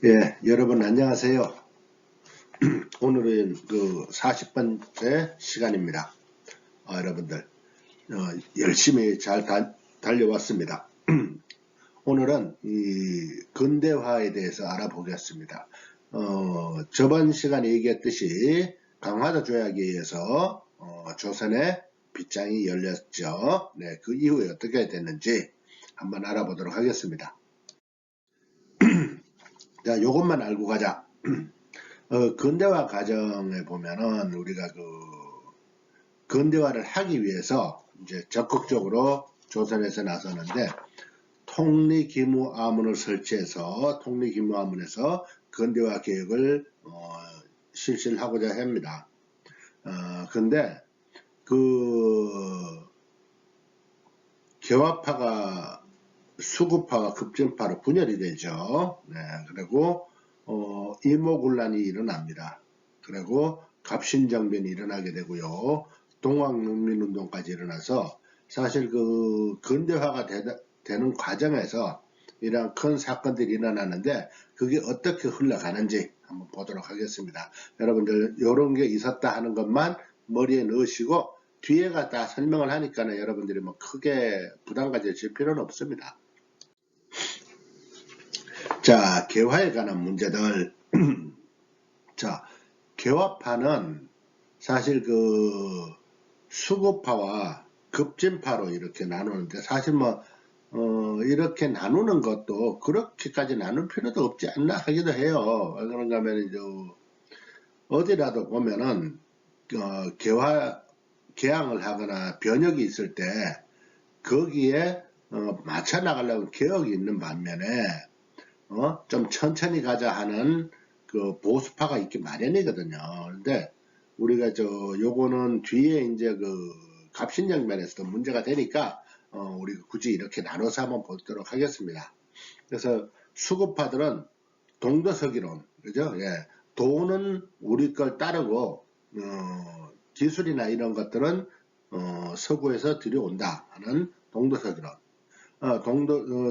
예, 여러분 안녕하세요. 오늘은 그 40번째 시간입니다. 여러분들 열심히 잘 달려왔습니다. 오늘은 이 근대화에 대해서 알아보겠습니다. 저번 시간에 얘기했듯이 강화도 조약에 의해서 조선의 빗장이 열렸죠. 네, 그 이후에 어떻게 됐는지 한번 알아보도록 하겠습니다. 자, 요것만 알고 가자. 근대화 과정에 보면은 우리가 근대화를 하기 위해서 이제 적극적으로 조선에서 나서는데 통리기무아문을 설치해서 통리기무아문에서 근대화 계획을 실시를 하고자 합니다. 근데 그 개화파가 수구파와 급진파로 분열이 되죠. 네, 그리고 이모군란이 일어납니다. 그리고 갑신정변이 일어나게 되고요. 동학농민운동까지 일어나서 사실 그 근대화가 되는 과정에서 이런 큰 사건들이 일어나는데 그게 어떻게 흘러가는지 한번 보도록 하겠습니다. 여러분들 이런 게 있었다 하는 것만 머리에 넣으시고 뒤에가 다 설명을 하니까 여러분들이 뭐 크게 부담 가질 필요는 없습니다. 자, 개화에 관한 문제들. 자, 개화파는 사실 그 수구파와 급진파로 이렇게 나누는데 사실 뭐 이렇게 나누는 것도 그렇게까지 나눌 필요도 없지 않나 하기도 해요. 왜 그런가 하면 이제 어디라도 보면은 개항을 하거나 변혁이 있을 때 거기에 맞춰 나가려고 개혁이 있는 반면에 좀 천천히 가자 하는 그 보수파가 있기 마련이거든요. 근데 우리가 요거는 뒤에 이제 그 갑신정변에서도 문제가 되니까 우리가 굳이 이렇게 나눠서 한번 보도록 하겠습니다. 그래서 수급파들은 동도서기론, 그죠? 예. 도는 우리 걸 따르고 기술이나 이런 것들은 서구에서 들여온다 하는 동도서기론.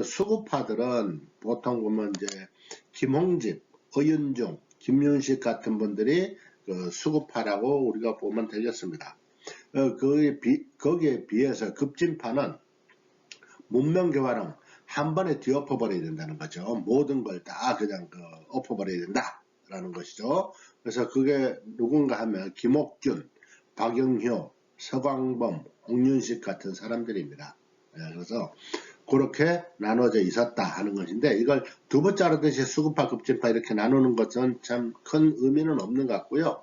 수구파들은 보통 보면 이제 김홍집, 어윤중, 김윤식 같은 분들이 그 수구파라고 우리가 보면 되겠습니다. 거기에 비해서 급진파는 문명교화는 한 번에 뒤엎어버려야 된다는 거죠. 모든 걸 다 그냥 엎어버려야 된다라는 것이죠. 그래서 그게 누군가 하면 김옥균, 박영효, 서광범, 홍윤식 같은 사람들입니다. 그래서 그렇게 나눠져 있었다 하는 것인데 이걸 두 번 자르듯이 수급파, 급진파 이렇게 나누는 것은 참 큰 의미는 없는 것 같고요.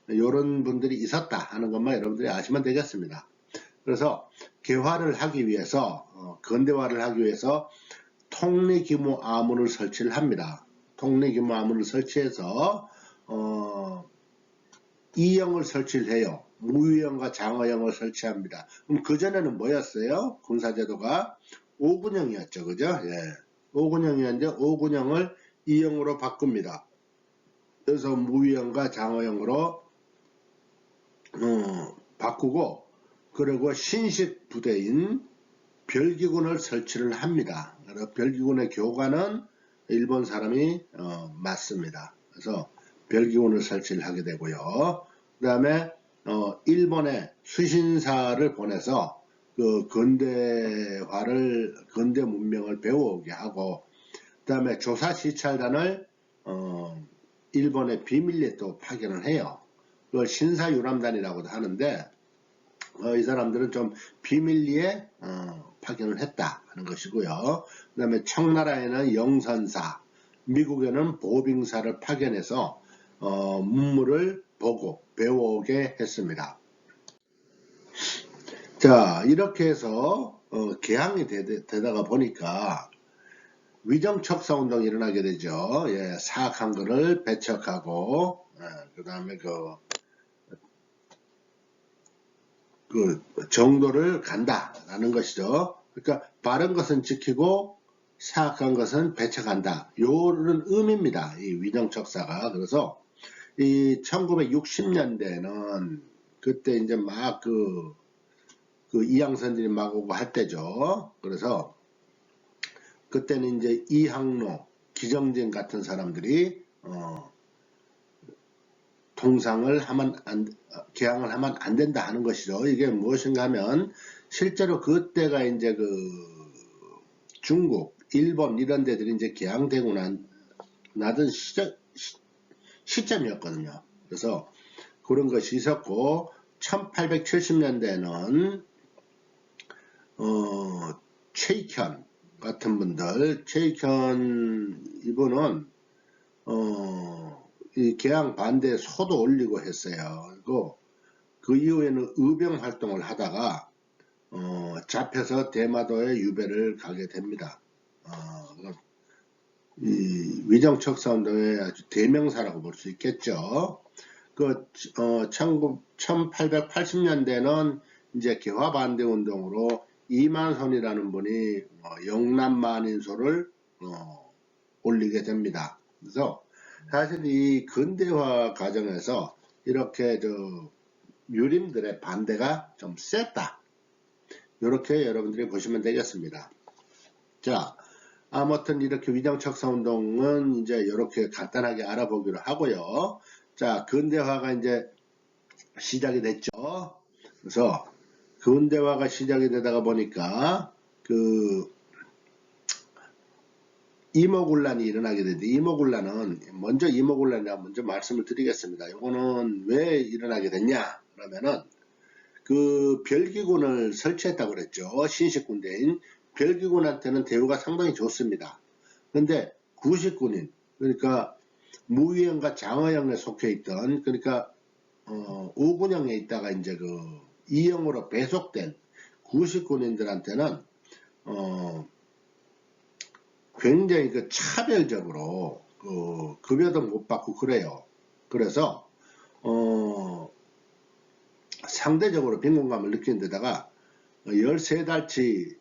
이런 분들이 있었다 하는 것만 여러분들이 아시면 되겠습니다. 그래서 개화를 하기 위해서 근대화를 하기 위해서 통리기무아문을 설치를 합니다. 통리기무아문을 설치해서 이영을 설치를 해요. 무위영과 장어영을 설치합니다. 그럼 그전에는 뭐였어요? 군사제도가 5군형이었죠. 그죠? 예. 5군형이었는데 5군형을 2형으로 바꿉니다. 그래서 무위영과 장어영으로 바꾸고 그리고 신식 부대인 별기군을 설치를 합니다. 별기군의 교관은 일본 사람이 맞습니다. 그래서 별기군을 설치를 하게 되고요. 그 다음에 일본에 수신사를 보내서 그 근대 문명을 배워오게 하고 그 다음에 조사 시찰단을 일본의 비밀리에 또 파견을 해요. 그걸 신사유람단이라고도 하는데 이 사람들은 좀 비밀리에 파견을 했다 하는 것이고요. 그 다음에 청나라에는 영선사, 미국에는 보빙사를 파견해서 문물을 보고 배워오게 했습니다. 자, 이렇게 해서 개항이 되다가 보니까 위정척사운동이 일어나게 되죠. 예, 사악한 것을 배척하고 그 다음에 그 정도를 간다라는 것이죠. 그러니까 바른 것은 지키고 사악한 것은 배척한다. 요런 의미입니다. 이 위정척사가. 그래서 이 1960년대는 그때 이제 막 그 이양선들이 막 오고 할 때죠. 그래서 그때는 이제 이항로, 기정진 같은 사람들이 동상을 하면 개항을 하면 안 된다 하는 것이죠. 이게 무엇인가 하면 실제로 그때가 이제 그 중국, 일본 이런 데들이 이제 개항되고 나던 시점이었거든요. 그래서 그런 것이 있었고 1870년대에는 최익현 같은 분들, 최익현 이분은 이 개항 반대 소도 올리고 했어요. 그리고 그 이후에는 의병 활동을 하다가 잡혀서 대마도에 유배를 가게 됩니다. 이 위정척사운동의 아주 대명사라고 볼 수 있겠죠. 그 1880년대는 이제 개화 반대 운동으로 이만선이라는 분이 영남만인소를 올리게 됩니다. 그래서 사실 이 근대화 과정에서 이렇게 유림들의 반대가 좀 셌다. 이렇게 여러분들이 보시면 되겠습니다. 자, 아무튼 이렇게 위정척사운동은 이제 이렇게 간단하게 알아보기로 하고요. 자, 근대화가 이제 시작이 됐죠. 그래서 근대화가 시작이 되다가 보니까 그 이모군란이 일어나게 되는데, 이모군란은 먼저 이모군란이라고 먼저 말씀을 드리겠습니다. 이거는 왜 일어나게 됐냐 그러면은 그 별기군을 설치했다고 그랬죠. 신식군대인 별기군한테는 대우가 상당히 좋습니다. 근데 구식군인, 그러니까 무위영과 장어영에 속해 있던, 그러니까 우군영에 있다가 이제 그 이영으로 배속된 구식군인들한테는 굉장히 그 차별적으로 급여도 못 받고 그래요. 그래서 상대적으로 빈곤감을 느끼는 데다가 13달치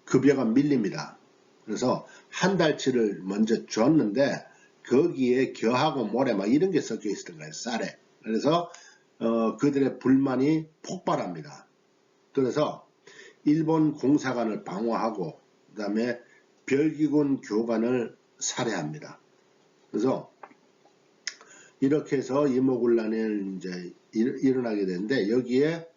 급여가 밀립니다. 그래서 한 달치를 먼저 줬는데 거기에 겨하고 모래 막 이런 게 섞여 있었던 거예요. 쌀에. 그래서 그들의 불만이 폭발합니다. 그래서 일본 공사관을 방어하고 그 다음에 별기군 교관을 살해합니다. 그래서 이렇게 해서 이모군란이 이제 일어나게 되는데, 여기에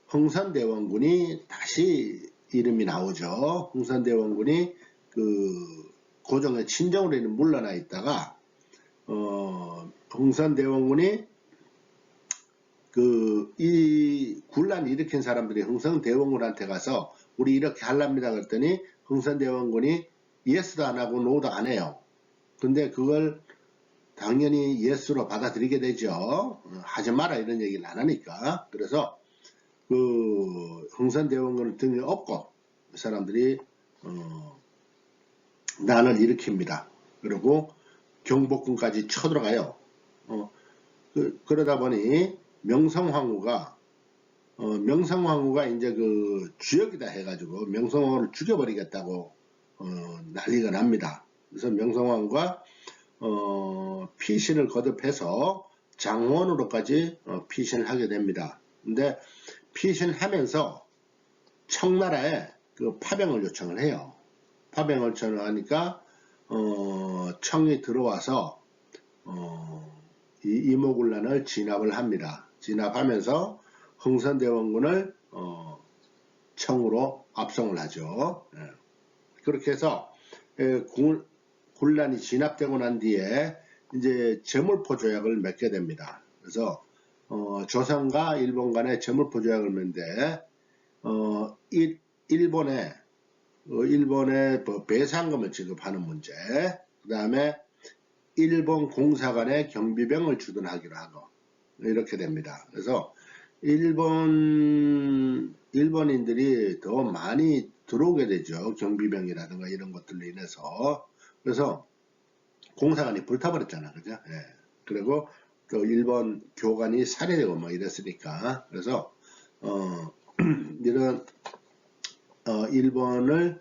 흥선대원군이 다시 이름이 나오죠. 흥선대원군이 그 고종의 친정으로 물러나 있다가 흥선대원군이 이 군란 일으킨 사람들이 흥선대원군한테 가서 우리 이렇게 하랍니다 그랬더니 흥선대원군이 예스도 안 하고 노도 안 해요. 근데 그걸 당연히 예스로 받아들이게 되죠. 하지 마라 이런 얘기를 안 하니까. 그래서 그 흥선대원군을 등에 업고 그 사람들이 난을 일으킵니다. 그리고 경복궁까지 쳐들어가요. 그러다 보니 명성황후가 이제 그 주역이다 해가지고 명성황후를 죽여버리겠다고 난리가 납니다. 그래서 명성황후가 피신을 거듭해서 장원으로까지 피신을 하게 됩니다. 근데 피신하면서 청나라에 그 파병을 요청을 해요. 파병을 요청하니까 청이 들어와서 이 이모군란을 진압을 합니다. 진압하면서 흥선대원군을 청으로 압송을 하죠. 그렇게 해서 군란이 진압되고 난 뒤에 이제 제물포 조약을 맺게 됩니다. 그래서 조선과 일본 간의 제물포 조약을 맺는데 일본에 배상금을 지급하는 문제, 그 다음에 일본 공사관에 경비병을 주둔하기로 하고 이렇게 됩니다. 그래서 일본인들이 더 많이 들어오게 되죠. 경비병이라든가 이런 것들로 인해서. 그래서 공사관이 불타버렸잖아. 그죠? 예. 그리고 또 일본 교관이 살해되고 뭐 이랬으니까. 그래서 이런 일본을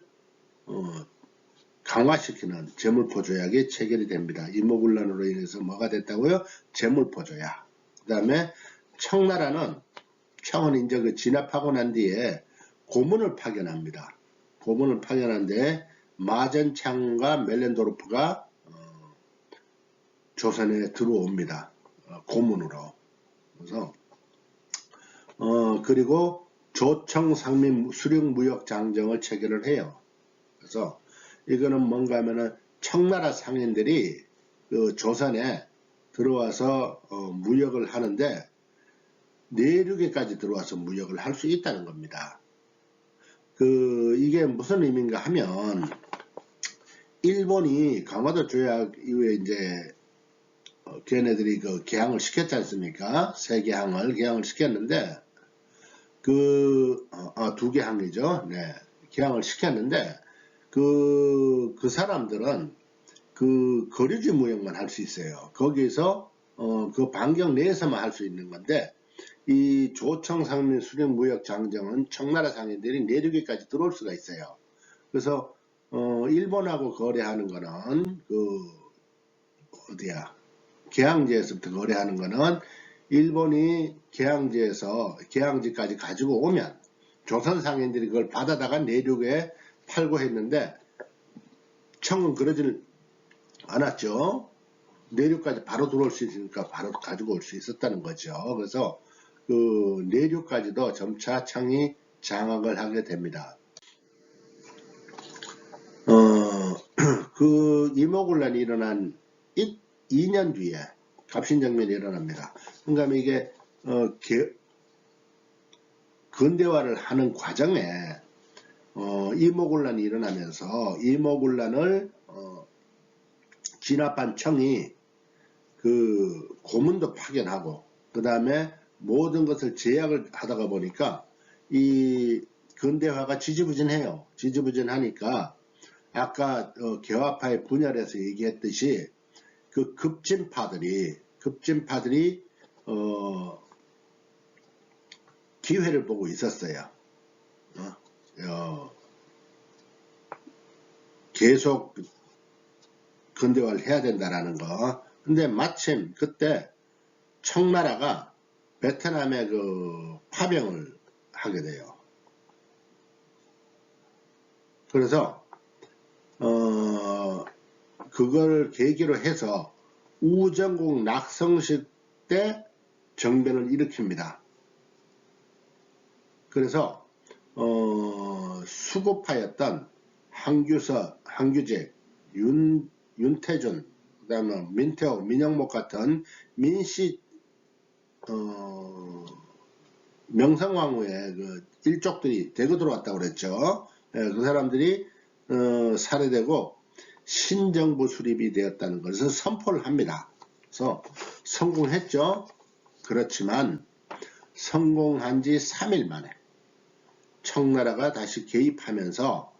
강화시키는 제물포 조약이 체결이 됩니다. 이모군란으로 인해서 뭐가 됐다고요? 제물포 조약. 그 다음에 청나라는 청은 이제 그 진압하고 난 뒤에 고문을 파견합니다. 고문을 파견한데 마젠창과 멜렌도르프가 조선에 들어옵니다. 고문으로. 그래서 그리고 조청상민 수령무역장정을 체결을 해요. 그래서 이거는 뭔가 하면은 청나라 상인들이 그 조선에 들어와서 무역을 하는데 내륙에까지 들어와서 무역을 할 수 있다는 겁니다. 이게 무슨 의미인가 하면 일본이 강화도 조약 이후에 이제 걔네들이 그 개항을 시켰지 않습니까? 세 개항을 개항을 시켰는데 두 개항이죠. 네, 개항을 시켰는데 그 사람들은 그 거류지 무역만 할 수 있어요. 거기에서 그 반경 내에서만 할 수 있는 건데 이 조청상민 수령무역장정은 청나라 상인들이 내륙에까지 들어올 수가 있어요. 그래서 일본하고 거래하는 거는 개항지에서부터 거래하는 거는 일본이 개항지까지 가지고 오면 조선 상인들이 그걸 받아다가 내륙에 팔고 했는데 청은 그러질 않았죠. 내륙까지 바로 들어올 수 있으니까 바로 가지고 올 수 있었다는 거죠. 그래서 그 내륙까지도 점차 청이 장악을 하게 됩니다. 그 이모군란이 일어난 2년 뒤에 갑신정변이 일어납니다. 그러니까 이게 근대화를 하는 과정에 이모군란이 일어나면서 이모군란을 진압한 청이 그 고문도 파견하고 그 다음에 모든 것을 제약을 하다가 보니까 이 근대화가 지지부진해요. 지지부진하니까 아까 개화파의 분열에서 얘기했듯이 그 급진파들이 기회를 보고 있었어요. 계속 근대화를 해야 된다라는 거. 근데 마침 그때 청나라가 베트남에 그 파병을 하게 돼요. 그래서 그걸 계기로 해서 우정국 낙성식 때 정변을 일으킵니다. 그래서 수구파였던 한규직, 윤태준, 그 다음에 민태호, 민영목 같은 민씨 명성황후의 그 일족들이 대거 들어왔다고 그랬죠. 그 사람들이 살해되고 신정부 수립이 되었다는 것을 선포를 합니다. 그래서 성공했죠. 그렇지만 성공한 지 3일 만에 청나라가 다시 개입하면서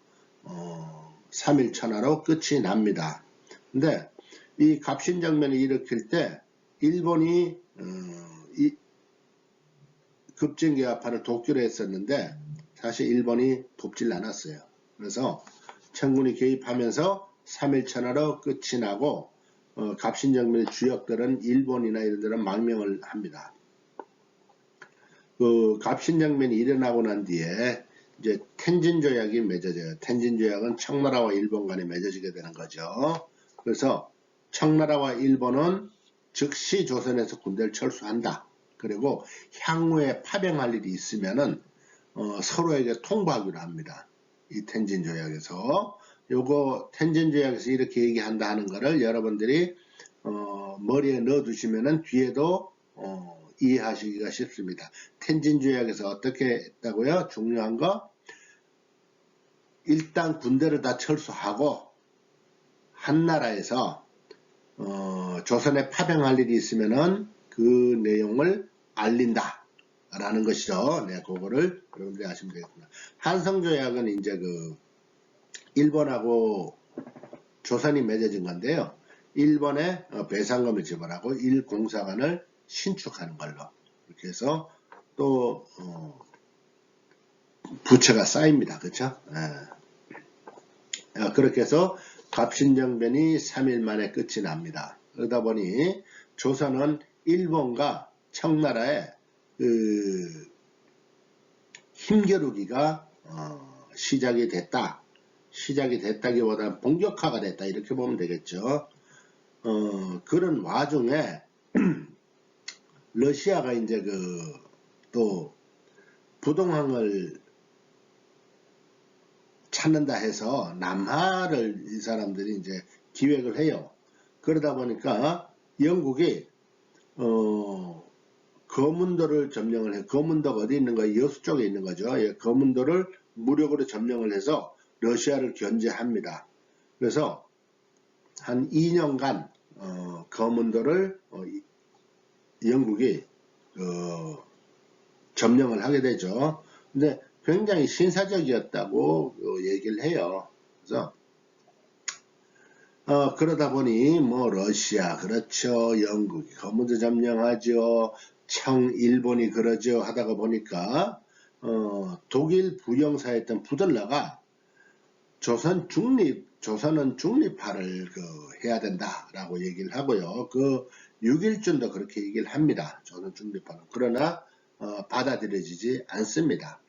3일 천하로 끝이 납니다. 근데 이 갑신정변을 일으킬 때 일본이 이 급진개화파를 돕기로 했었는데 사실 일본이 돕질 않았어요. 그래서 청군이 개입하면서 3일 천하로 끝이 나고 갑신정변의 주역들은 일본이나 이런 데는 망명을 합니다. 그 갑신정변이 일어나고 난 뒤에 이제 텐진조약이 맺어져요. 텐진조약은 청나라와 일본 간에 맺어지게 되는 거죠. 그래서 청나라와 일본은 즉시 조선에서 군대를 철수한다. 그리고 향후에 파병할 일이 있으면은 서로에게 통보하기로 합니다. 이 텐진조약에서 요거 텐진조약에서 이렇게 얘기한다 하는 거를 여러분들이 머리에 넣어 두시면은 뒤에도 이해하시기가 쉽습니다. 텐진조약에서 어떻게 했다고요? 중요한 거 일단 군대를 다 철수하고 한나라에서 조선에 파병할 일이 있으면은 그 내용을 알린다 라는 것이죠. 네, 그거를 여러분들이 아시면 되겠습니다. 한성조약은 이제 그 일본하고 조선이 맺어진 건데요. 일본에 배상금을 지불하고 일공사관을 신축하는 걸로 이렇게 해서 또 부채가 쌓입니다. 그렇죠? 그렇게 해서 갑신정변이 3일 만에 끝이 납니다. 그러다 보니 조선은 일본과 청나라의 힘겨루기가 시작이 됐다. 시작이 됐다기보다 본격화가 됐다 이렇게 보면 되겠죠. 그런 와중에 러시아가 이제 또 부동항을 찾는다 해서 남하를 이 사람들이 이제 기획을 해요. 그러다 보니까 영국이 거문도를 점령을 해. 거문도가 어디 있는 거예요? 여수 쪽에 있는 거죠. 예, 거문도를 무력으로 점령을 해서 러시아를 견제합니다. 그래서 한 2년간 거문도를 영국이 점령을 하게 되죠. 근데 굉장히 신사적이었다고 얘기를 해요. 그래서 그러다 보니 뭐 러시아 그렇죠, 영국이 거문도 점령하죠, 일본이 그러죠 하다가 보니까 독일 부영사였던 부들러가 조선은 중립화를 해야 된다라고 얘기를 하고요. 6.1준도 그렇게 얘기를 합니다. 조선 중립화는. 그러나 받아들여지지 않습니다.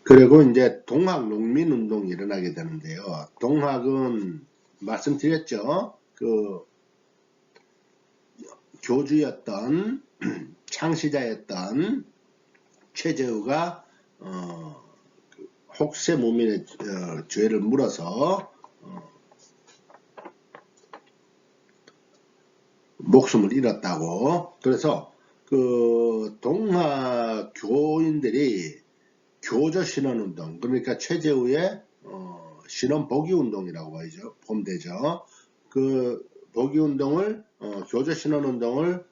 그리고 이제 동학 농민운동이 일어나게 되는데요. 동학은 말씀드렸죠. 교주였던 창시자였던 최재우가 혹세 무민의 죄를 물어서 목숨을 잃었다고. 그래서 동학 교인들이 교조 신원운동, 그러니까 최재우의 신원 복위운동이라고 보면 되죠. 복위운동을 교조 신원운동을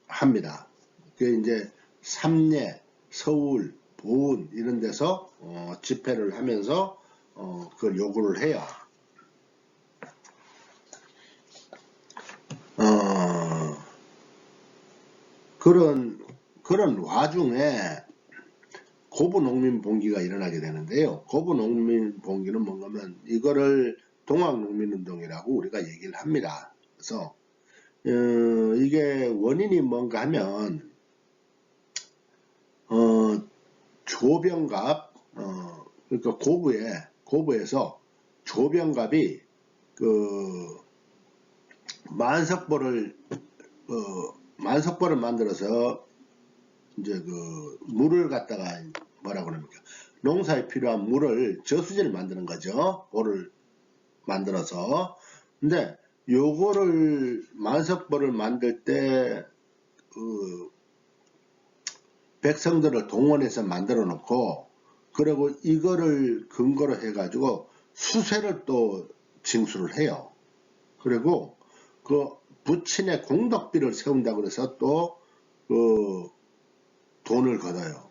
합니다. 그게 이제 삼례, 서울, 보은 이런 데서 집회를 하면서 그걸 요구를 해요. 그런 와중에 고부농민봉기가 일어나게 되는데요. 고부농민봉기는 뭔가면 이거를 동학농민운동이라고 우리가 얘기를 합니다. 그래서 이게 원인이 뭔가 하면 조병갑 그러니까 고부에서 조병갑이 만석벌을 만들어서 이제 물을 갖다가 뭐라 그럽니까? 농사에 필요한 물을 저수지를 만드는 거죠. 볼을 만들어서. 근데 요거를 만석벌을 만들 때 백성들을 동원해서 만들어 놓고, 그리고 이거를 근거로 해가지고 수세를 또 징수를 해요. 그리고 부친의 공덕비를 세운다고 해서 또 돈을 걷어요.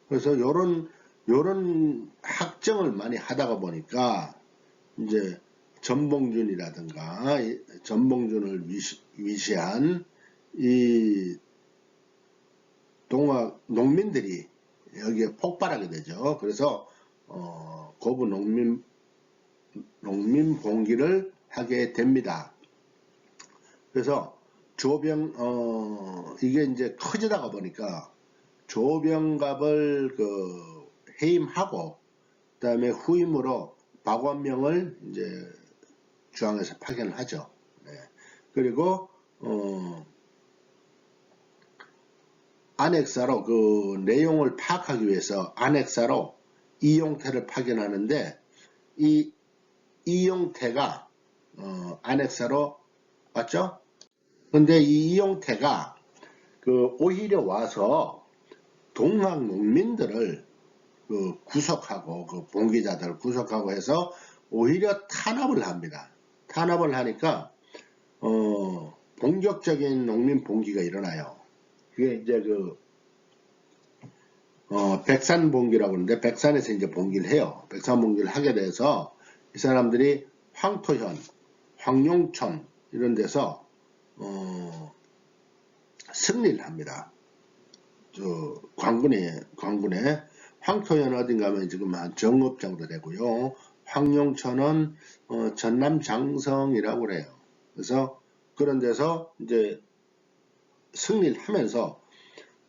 그래서 요런 학정을 많이 하다가 보니까 이제 전봉준이라든가 전봉준을 위시한 이 동학 농민들이 여기에 폭발하게 되죠. 그래서 고부 농민 봉기를 하게 됩니다. 그래서 이게 이제 커지다가 보니까 조병갑을 해임하고, 그 다음에 후임으로 박원명을 이제 중앙에서 파견을 하죠. 네. 그리고 안핵사로 내용을 파악하기 위해서 안핵사로 이용태를 파견하는데, 이 이용태가 안핵사로 왔죠. 근데 이 이용태가 오히려 와서 동학 농민들을 구속하고 봉기자들을 구속하고 해서 오히려 탄압을 합니다. 탄압을 하니까 본격적인 농민 봉기가 일어나요. 그게 이제 백산 봉기라고 하는데, 백산에서 이제 봉기를 해요. 백산 봉기를 하게 돼서 이 사람들이 황토현, 황룡천 이런 데서 승리를 합니다. 광군에 황토현 어딘가 하면 지금 한 정읍 정도 되고요. 황룡천은 전남 장성이라고 그래요. 그래서 그런 데서 이제 승리를 하면서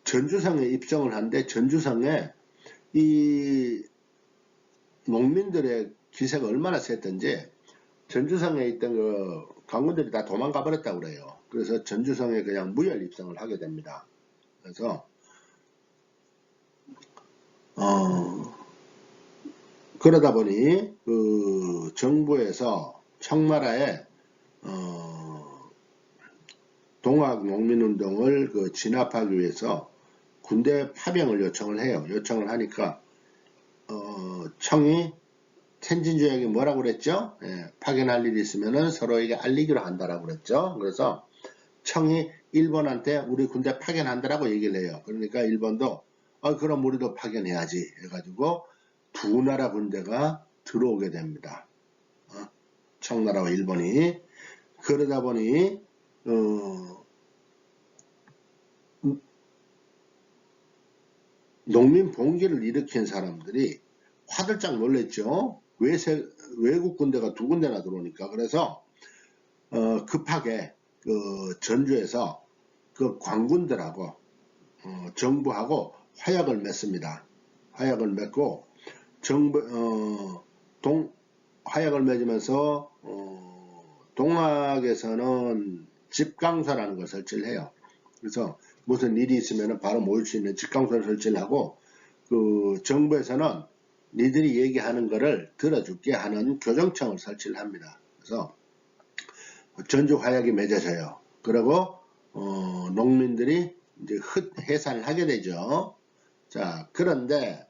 전주성에 입성을 한데 전주성에 이 농민들의 기세가 얼마나 셌던지 전주성에 있던 그 강군들이 다 도망가 버렸다고 그래요. 그래서 전주성에 그냥 무혈 입성을 하게 됩니다. 그래서 그러다 보니 그 정부에서 청나라에 동학농민운동을 그 진압하기 위해서 군대 파병을 요청을 해요. 요청을 하니까 청이 텐진조약이 뭐라고 그랬죠? 예, 파견할 일이 있으면은 서로에게 알리기로 한다라고 그랬죠. 그래서 청이 일본한테 우리 군대 파견한다라고 얘기를 해요. 그러니까 일본도 그럼 우리도 파견해야지 해가지고 두 나라 군대가 들어오게 됩니다. 청나라와 일본이. 그러다 보니 농민 봉기를 일으킨 사람들이 화들짝 놀랬죠. 외국 군대가 두 군데나 들어오니까. 그래서 급하게 그 전주에서 그 관군들하고 정부하고 화약을 맺습니다. 화약을 맺고 화약을 맺으면서 동학에서는 집강소라는 걸 설치를 해요. 그래서 무슨 일이 있으면 바로 모일 수 있는 집강소를 설치를 하고 그 정부에서는 니들이 얘기하는 거를 들어줄게 하는 교정청을 설치를 합니다. 그래서 전주 화약이 맺어져요. 그리고 농민들이 이제 해산을 하게 되죠. 자, 그런데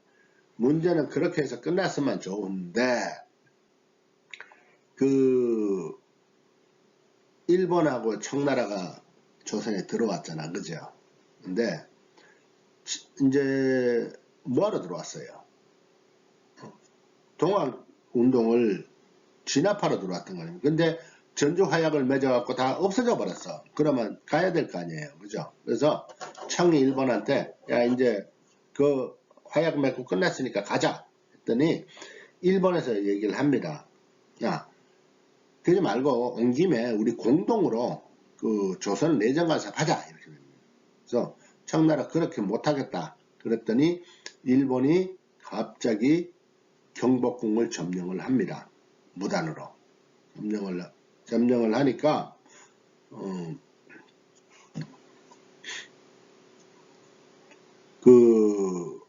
문제는 그렇게 해서 끝났으면 좋은데 그 일본하고 청나라가 조선에 들어왔잖아, 그죠? 근데 이제 뭐하러 들어왔어요? 동학운동을 진압하러 들어왔던 거예요. 근데 전주 화약을 맺어갖고 다 없어져 버렸어. 그러면 가야 될 거 아니에요, 그죠? 그래서 청이 일본한테 야 이제 그 화약 맺고 끝났으니까 가자 했더니 일본에서 얘기를 합니다. 야 그러지 말고 온 김에 우리 공동으로 그 조선 내정간섭 하자 이렇게 됩니다. 그래서 청나라 그렇게 못하겠다 그랬더니 일본이 갑자기 경복궁을 점령을 합니다. 무단으로 점령을 하니까 그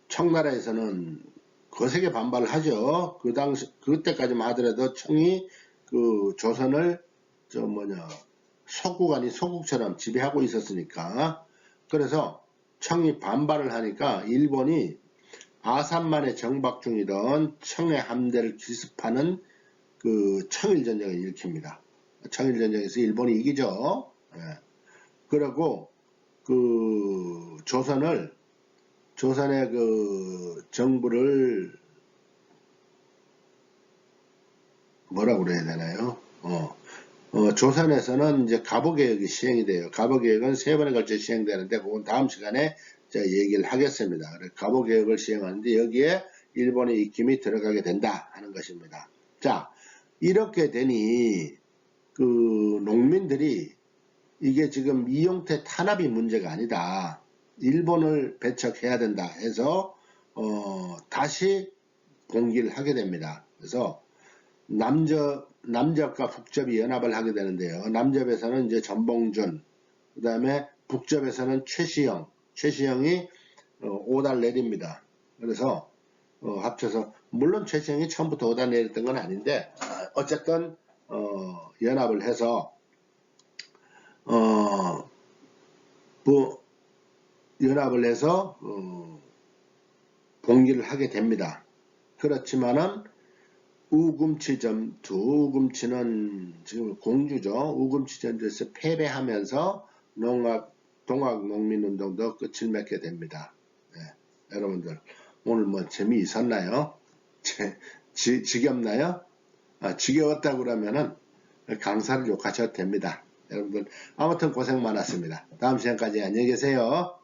청나라에서는 거세게 반발을 하죠. 그 당시 그때까지만 하더라도 청이 그 조선을 소국 아닌 소국처럼 지배하고 있었으니까. 그래서 청이 반발을 하니까 일본이 아산만에 정박 중이던 청의 함대를 기습하는 그 청일전쟁을 일으킵니다. 청일전쟁에서 일본이 이기죠. 예. 그리고 그 조선의 그 정부를 뭐라고 그래야 되나요? 조선에서는 이제 갑오개혁이 시행이 돼요. 갑오개혁은 3번에 걸쳐 시행되는데 그건 다음 시간에 제가 얘기를 하겠습니다. 갑오개혁을 시행하는데 여기에 일본의 입김이 들어가게 된다 하는 것입니다. 자, 이렇게 되니 그 농민들이 이게 지금 이용태 탄압이 문제가 아니다. 일본을 배척해야 된다 해서 다시 봉기를 하게 됩니다. 그래서 남접과 북접이 연합을 하게 되는데요. 남접에서는 이제 전봉준, 그 다음에 북접에서는 최시영이 5달 내립니다. 그래서 합쳐서 물론 최시영이 처음부터 5달 내렸던 건 아닌데 어쨌든 연합을 해서 연합을 해서 봉기를 하게 됩니다. 그렇지만은 우금치 전투, 우금치는 지금 공주죠. 우금치 전투에서 패배하면서 동학농민운동도 끝을 맺게 됩니다. 네, 여러분들 오늘 뭐 재미있었나요? 지겹나요? 지겨웠다고 그러면은 강사를 욕하셔도 됩니다. 여러분들 아무튼 고생 많았습니다. 다음 시간까지 안녕히 계세요.